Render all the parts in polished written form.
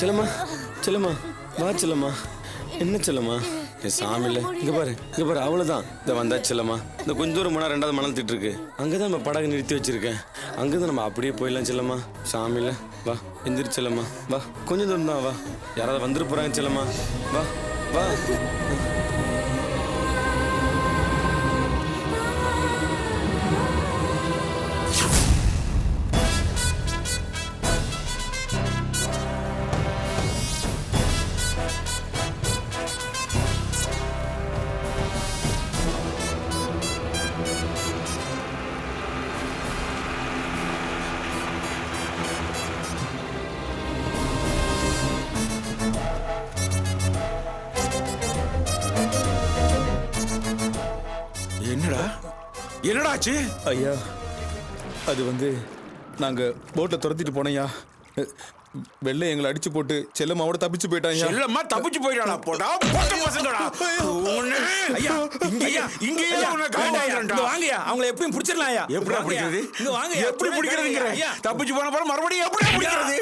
செல்லம்மா செல்லம்மா வா செல்லம்மா. என்ன செல்லம்மா சாமியில் இங்கே பாரு அவ்வளோதான். இந்த வந்தா செல்லம்மா. இந்த கொஞ்சம் தூரம் போனால் 2வது மணல் திட்டு இருக்கு. அங்கே தான் நம்ம படகு நிறுத்தி வச்சிருக்கேன். அங்கேருந்து நம்ம அப்படியே போயிடலாம் செல்லம்மா. சாமியில் வா எந்திரி செல்லம்மா. வா கொஞ்சம் தூரம் தான். வா யாராவது வந்துட்டு போகிறாங்க செல்லம்மா. வா வா. என்னடாச்சு ஐயா? அது நாங்க போட்டை துரத்திட்டு போனையா, வெள்ளை எங்களை அடிச்சு போட்டு செல்லம்மாவோட தப்பிச்சு போயிட்டாங்க. செல்லம்மா தப்பிச்சு போயிட்டாளா? போடா போட்ட பசங்கடா. ஐயா இங்கேயே வாங்கயா, அவங்களை எப்பயும் பிடிச்சிடலாம்யா. எப்படி பிடிக்கிறது? இங்க வாங்க. எப்படி பிடிக்கிறதுங்கிற? தப்பிச்சு போன பிறகு மறுபடியும் எப்படி பிடிக்கிறது?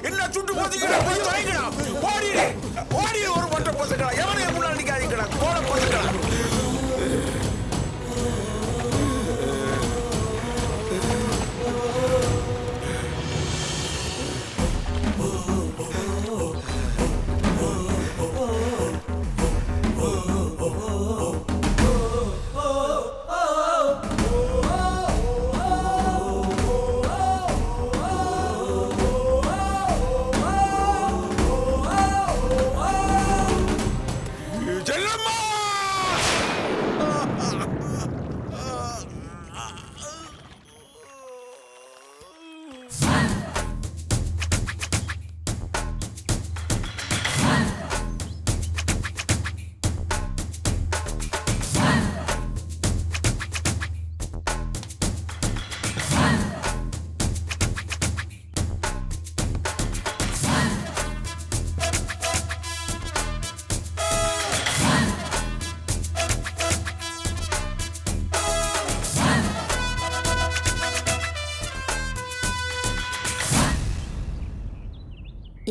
என்ன சுட்டு போத்தீங்கடா? போய் வாங்கிடா. ஓடி ஒரு மொட்டை பசங்களா. எவனைய முன்னாடி நிக்காதீங்கடா. கோட பசங்களா.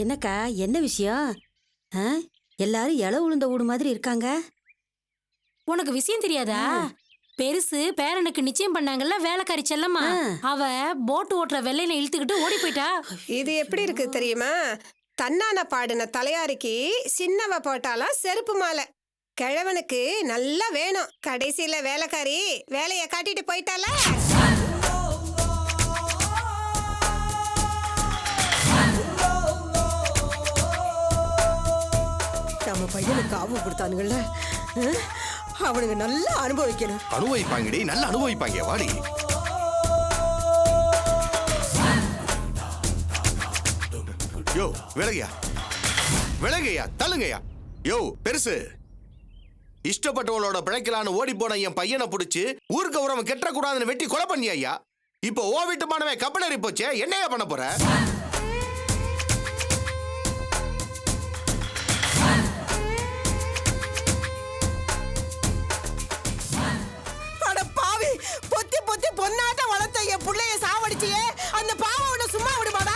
என்னக்கா, என்ன விஷயம்? எல்லாரும் இலை உளுந்த ஊடு மாதிரி இருக்காங்க. உனக்கு விஷயம் தெரியாதா? பெருசு பேரனுக்கு நிச்சயம் பண்ணாங்கல்ல வேலைக்காரி செல்லம்மா, அவ போட்டு ஓட்டுற வெள்ளையில இழுத்துக்கிட்டு ஓடி போயிட்டா. இது எப்படி இருக்கு தெரியுமா? தன்னான பாடின தலையாரிக்கு சின்னவ போட்டாலாம் செருப்பு மாலை. கிழவனுக்கு நல்லா வேணும். கடைசியில வேலைக்காரி வேலைய காட்டிட்டு போயிட்டால. நம்ம பையனுக்கு காவு கொடுத்தானுங்கல்ல, அவனுக்கு நல்லா அனுபவிக்கணும். அனுபவிப்பாங்கடி, நல்லா அனுபவிப்பாங்க. வாடி. யோ விலகையா தள்ளுங்கய்யா. யோ பெருசு, இஷ்டப்பட்டவளோட பிழைக்கலான்னு ஓடி போன என் பையனை பிடிச்சு ஊருக்கு உறவன் கெட்டக்கூடாதுன்னு வெட்டி கொலை பண்ணியா. இப்போ ஓ வீட்டு மானவே கப்பலறி போச்சே, என்னையா பண்ண போற? பொத்தி பொத்தி பொன்னாட்ட வளர்த்த என் புள்ளைய சாவடிச்சியே, அந்த பாவம் உன்னை சும்மா விடுமாடா?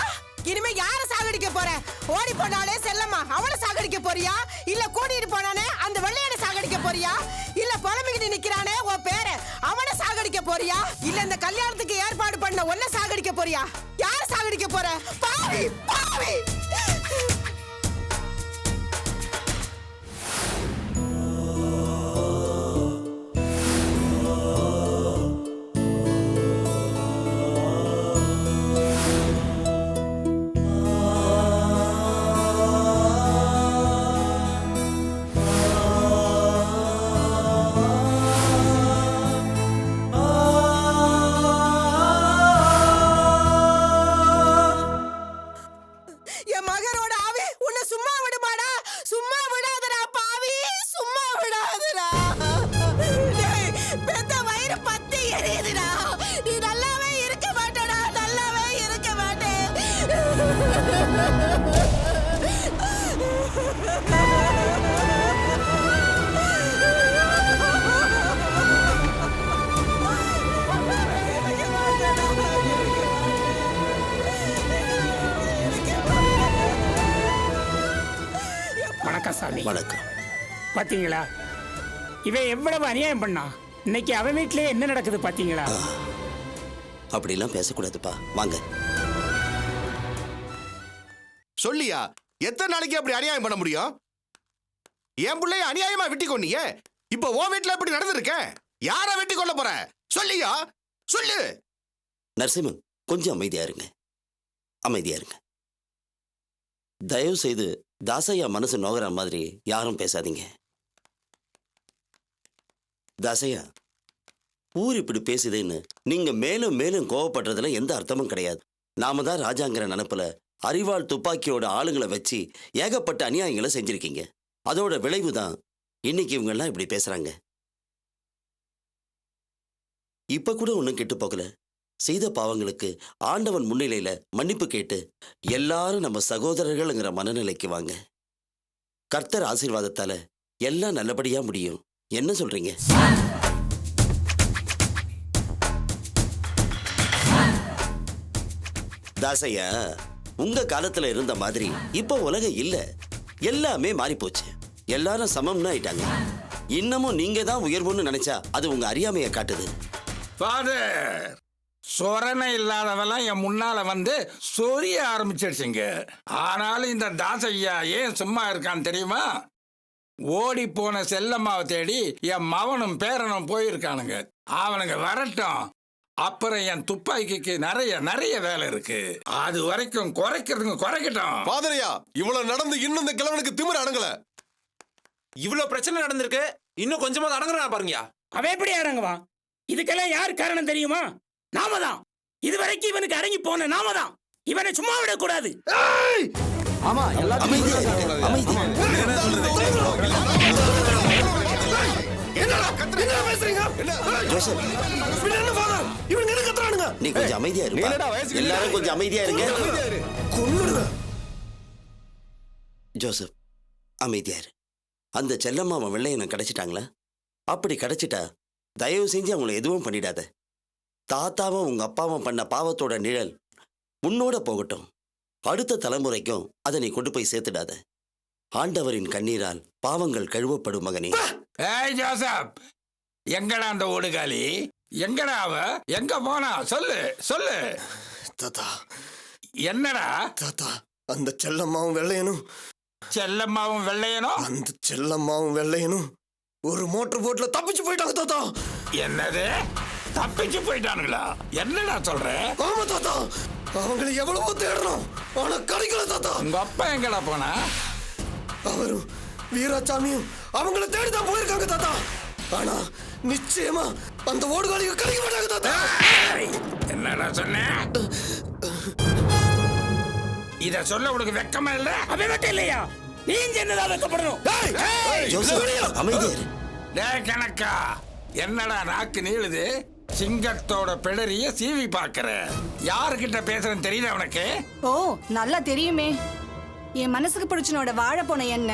இனிமே யார சாகடிக்க போற? ஓடி போனாலே செல்லம்மா அவனை சாகடிக்க போறியா? இல்ல கூட்டிட்டு போனானே அந்த வெள்ளையனை சாகடிக்க போறியா? இல்ல புலம்பிக்கிட்டு நிக்கிறானே உன் பேர அவனை சாகடிக்க போறியா? இல்ல இந்த கல்யாணத்துக்கு ஏற்பாடு பண்ண உன்னை சாகடிக்க போறியா? யார சாகடிக்க போற? பாவி பாவி. வணக்கம் சாமி. வணக்கம். பாத்தீங்களா இவன் எவ்வளவு அநியாயம் பண்ணா? இன்னைக்கு அவன் வீட்லயே என்ன நடக்குது பாத்தீங்களா? அப்படிலாம் பேசக்கூடாதுப்பா, வாங்க. சொல்லியா எத்தனை நாளைக்கு அப்படி அநியாயம் பண்ண முடியும்? என் பிள்ளைய அநியாயமா வெட்டி கொன்னீங்க. இப்ப உன் வீட்டுல எப்படி நடந்திருக்க? யார வெட்டி கொள்ள போற? சொல்லியா சொல்லு. நரசிம்மன், கொஞ்சம் அமைதியா இருங்க, அமைதியா இருங்க. தயவு செய்து தாசையா மனசு நோகிற மாதிரி யாரும் பேசாதீங்க. தாசையா, ஊர் இப்படி பேசுதுன்னு நீங்க மேலும் மேலும் கோவப்படுறதுல எந்த அர்த்தமும் கிடையாது. நாம தான் ராஜாங்கிற நினைப்புல அரிவாள் துப்பாக்கியோட ஆளுங்களை வச்சு ஏகப்பட்ட அநியாயங்களை செஞ்சிருக்கீங்க. அதோட விளைவு தான் இன்னைக்கு இவங்க எல்லாம் இப்படி பேசுறாங்க. இப்ப கூட ஒன்னும் கெட்டு போகல. செய்த பாவங்களுக்கு ஆண்டவன் முன்னிலையில மன்னிப்பு கேட்டு எல்லாரும் நம்ம சகோதரர்கள்ங்கிற மனநிலைக்கு வாங்க. கர்த்தர் ஆசீர்வாதத்தால எல்லாம் நல்லபடியா முடியும். என்ன சொல்றீங்க? தாசையா, உங்க காலத்துல இருந்த மாதிரி இப்ப உலகம் இல்ல. எல்லாமே மாறி போச்சு. எல்லாரும் சமம்னு ஆயிட்டாங்க. இன்னமும் நீங்க தான் உயர்வுன்னு நினைச்சா அது உங்க அறியாமையை காட்டுது. ஃபாதர், சொரணை இல்லாதவெல்லாம் என் முன்னால வந்து சொரிய ஆரம்பிச்சிருச்சுங்க. ஆனாலும் இந்த தாசையா ஏன் சும்மா இருக்கான்னு தெரியுமா? ஓடி போன செல்லம்மாவை தேடி என் மவனும் பேரனும் போயிருக்கானுங்க. அவனுங்க வரட்டும், அப்புறம் என் துப்பாக்கிக்கு நிறைய நிறைய வேலை இருக்கு. அது வரைக்கும் குறைக்கிறதுங்க குறைக்கட்டும். பாதரையா, இவ்வளவு நடந்து இன்னும் இந்த கிழவனுக்கு திமிர அடங்கல. இவ்வளவு பிரச்சனை நடந்திருக்கு, இன்னும் கொஞ்சமா அடங்குறா பாருங்கயா. அவன் எப்படி அடங்குவான்? இதுக்கெல்லாம் யார் காரணம் தெரியுமா? நாம தான். இதுவரைக்கும் இவனுக்கு அடங்கி போன நாம தான். இவனை சும்மா விடக்கூடாது. ஆமா, அமைதியா இருங்க, அமைதியா. ஜோசப், நீ கொஞ்சம் அமைதியா இருப்பா. எல்லாரும் கொஞ்சம் அமைதியா இருங்க. ஜோசப், அமைதியா இரு. அந்த செல்லம்மாவை வெள்ளையனை கிடைச்சிட்டாங்களா? அப்படி கிடைச்சிட்டா தயவு செஞ்சு அவங்கள எதுவும் பண்ணிடாத. தாத்தாவும் உங்க அப்பாவும் பண்ண பாவத்தோட நிழல் உன்னோட போகட்டும். அடுத்த தலைமுறைக்கும் அதை நீ கொண்டு போய் சேர்த்துடாத. ஆண்டவரின் கண்ணீரால் பாவங்கள் கழுவப்படும் மகனே. ஏய் ஜோசப், எங்கடா அந்த ஓடுகாலி? எங்கடா அவ? எங்க போனா? சொல்லு சொல்லு. தாத்தா, என்னடா தாத்தா, அந்த செல்லம்மாவும் வெள்ளையனும் செல்லம்மாவும் வெள்ளையனும் அந்த செல்லம்மாவும் வெள்ளையனும் ஒரு மோட்டர் போட்ல தப்பிச்சு போயிட்டாங்க தாத்தா. என்னது? தப்பிச்சு போயிட்டானுங்களா? என்னடா சொல்ற? ஆமா தாத்தா, அவங்களை எவ்வளவோ தேடுறோம், ஆனா கிடைக்கல தாத்தா. உங்க அப்பா எங்கடா போனா? அவரும் வீராசாமியும் அவங்கள தேடிதான் போயிருக்காங்க தாத்தா. ஆனா நிச்சயமா அந்த ஓடுகாலிக்கு கிடைக்க மாட்டாங்க தாத்தா. என்னடா சொன்ன? இத சொல்ல உனக்கு வெக்கமா இல்ல? அவன் மட்டும் இல்லையா, நீங்க என்னதான் வைக்கப்படணும்? ஜோசப், அமைதியா இரு. டேய் கணக்கா, என்னடா நாக்கு நீளுது? சிங்கத்தோட பிடரிய சீவி பாக்குற. யாருக்கிட்ட பேசுறேன்னு தெரியல உனக்கு? ஓ, நல்லா தெரியுமே. என் மனசுக்கு பிடிச்சனோட வாழ போன என்ன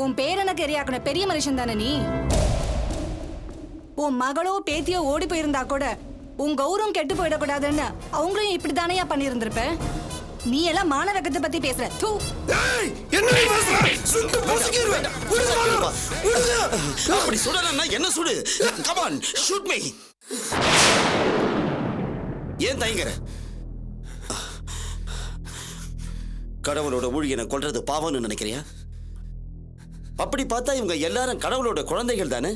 உன் பேரனுக்கு எரியாக்குன பெரிய மனுஷன் தானே நீ. உன் மகளோ பேத்தியோ ஓடி போயிருந்தா கூட உன் கௌரவம் கெட்டு போயிடக்கூடாதுன்னு அவங்களையும் இப்படிதானையா பண்ணியிருந்திருப்ப. நீ எல்லாம் மானவகத்தை பத்தி பேசுற. தூ. அப்படி சுடலன்னா என்ன சுடு? Come on, shoot me. ஏன் தயங்குற? கடவுளோட ஊழியனை கொல்றது பாவம்னு நினைக்கிறியா? அப்படி பார்த்தா இவங்க எல்லாரும் கடவுளோட குழந்தைகள் தானே.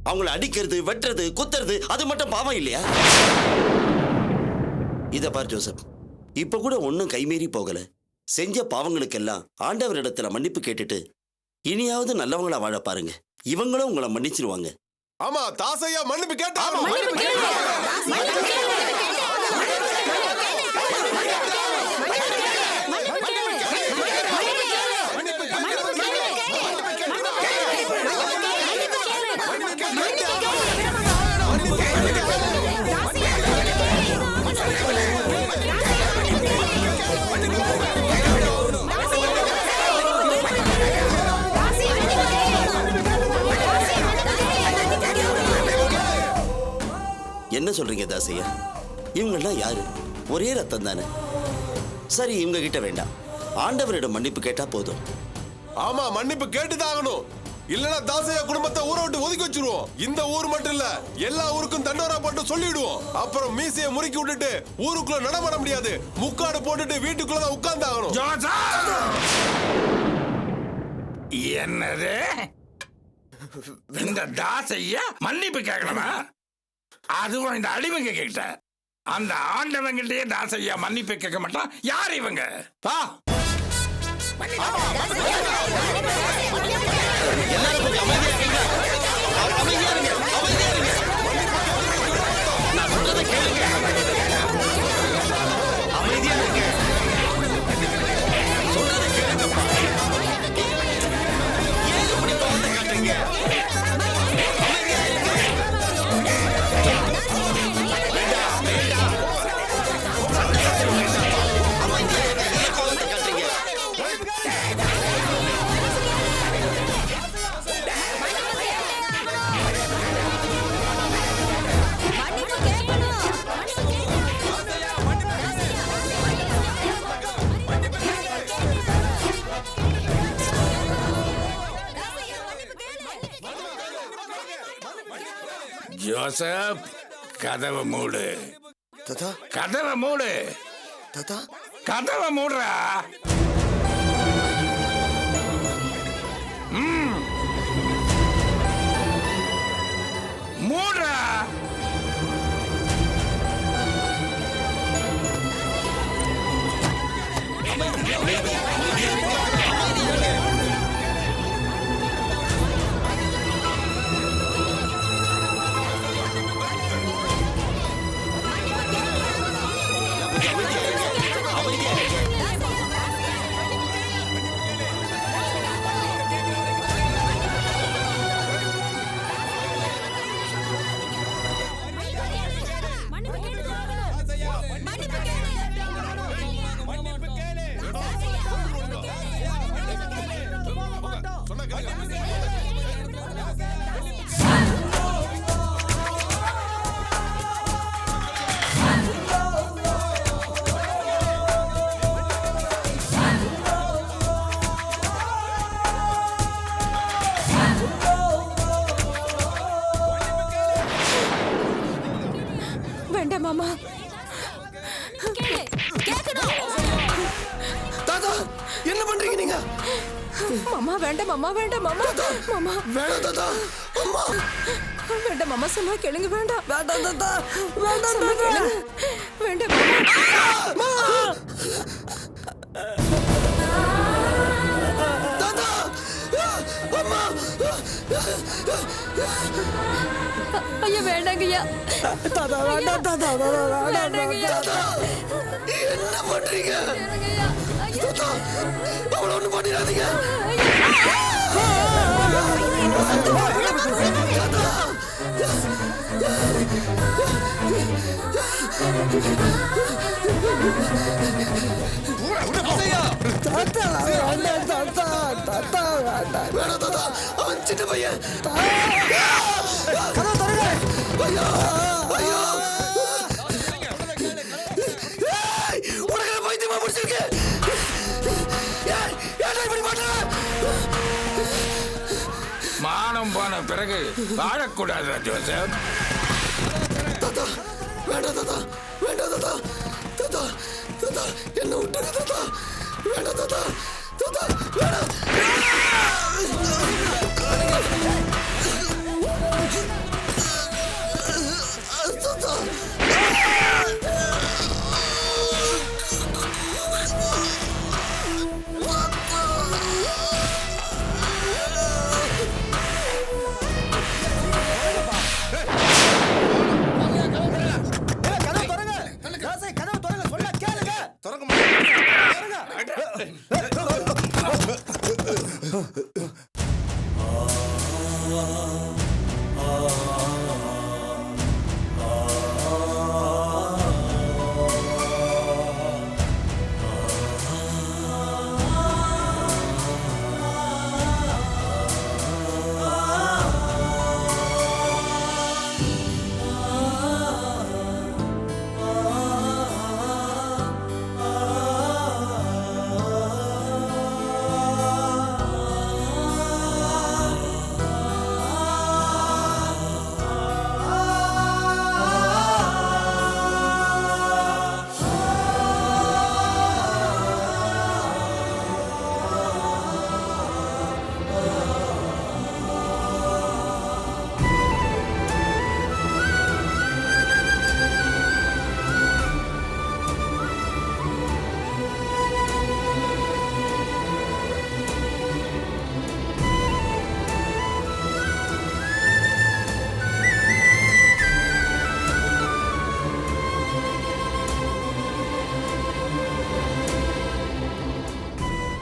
அவங்கள அடிக்கிறது, வெட்டுறது, குத்துறது அது மட்டும் பாவம் இல்லையா? இத பார் ஜோசப், இப்ப கூட ஒன்னும் கைமீறி போகல. செஞ்ச பாவங்களுக்கெல்லாம் ஆண்டவரிடத்துல மன்னிப்பு கேட்டுட்டு இனியாவது நல்லவங்களா வாழ பாருங்க. இவங்களும் உங்களை மன்னிச்சிருவாங்க. ஆமா, தாசையா மன்னிப்பு கேட்டா. என்ன சொல்றீங்க தாசையா? இவங்கெல்லாம் யாரு? ஒரே ரத்தம் தானே. சரி, இவங்க கிட்ட வேண்டாம். ஆண்டவரிடம் மன்னிப்பு கேட்டா போதும். ஆமா, மன்னிப்பு கேட்டுதான் ஆகணும். இல்லனா தாசையா குடும்பத்தை ஊரை விட்டு ஒதுக்கி வச்சிருவோம். இந்த ஊர் மட்டும் இல்ல, எல்லா ஊருக்கும் தண்டோரா போட்டு சொல்லிடுவோம். அப்புறம் மீசையை முறுக்கி விட்டுட்டு ஊருக்குள்ள நடமாட முடியாது. முக்காடு போட்டுட்டு வீட்டுக்குள்ளதான் உட்கார்ந்து ஆகணும். என்னது? இந்த தாசையா மன்னிப்பு கேட்கணுமா? அதுவும் இந்த அடிமைங்க கிட்ட. அந்த ஆண்டவங்கிட்டே தாசையா மன்னிப்பு கேட்க மாட்டான். யார் இவங்க? ஜோசப், கதவை மூடு. கதவை மூடு. கதவை மூடுறா. மூடுறா. வேண்டாம் மாமா. தாத்தா, என்ன பண்றீங்க நீங்க? மாமா வேண்டாம் மாமா, வேண்டாம் மாமா. மாமா வேணாம் தாத்தா. அம்மா வேண்டாம் மாமா, சொன்னா கேளுங்க. வேண்டாம் வேண்டாம் தாத்தா, வேண்டாம் சொன்னா கேளுங்க. வேண்டாம் மாமா. தாத்தா, அம்மா. ஐயா வேண்டாங்க ஐயா. தாத்தா வேண்டாம், தாத்தா வேண்டாம். என்ன பண்றீங்க? தாத்தா, அவளை ஒண்ணு பண்ணிடாதீங்க. வேணாம் தாத்தா, அவன் சின்ன பையன். ஐயோ, ஐயோ. உனக்கு பைத்தியமா முடிச்சிருக்கு. மானம் போன பிறகு வாழக்கூடாது ஜோசப். தாத்தா வேண்டாம் தாத்தா, வேண்டாம் தாத்தா. தாத்தா, தாத்தா என்ன விட்டுரு தாத்தா. வேண்டாம் தாத்தா, தாத்தா வேண்டாம். தாத்தா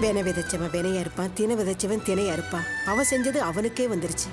வினை விதைச்சவன் வினையா இருப்பான், தினை விதைச்சவன் தினையா இருப்பான். அவன் செஞ்சது அவனுக்கே வந்துருச்சு.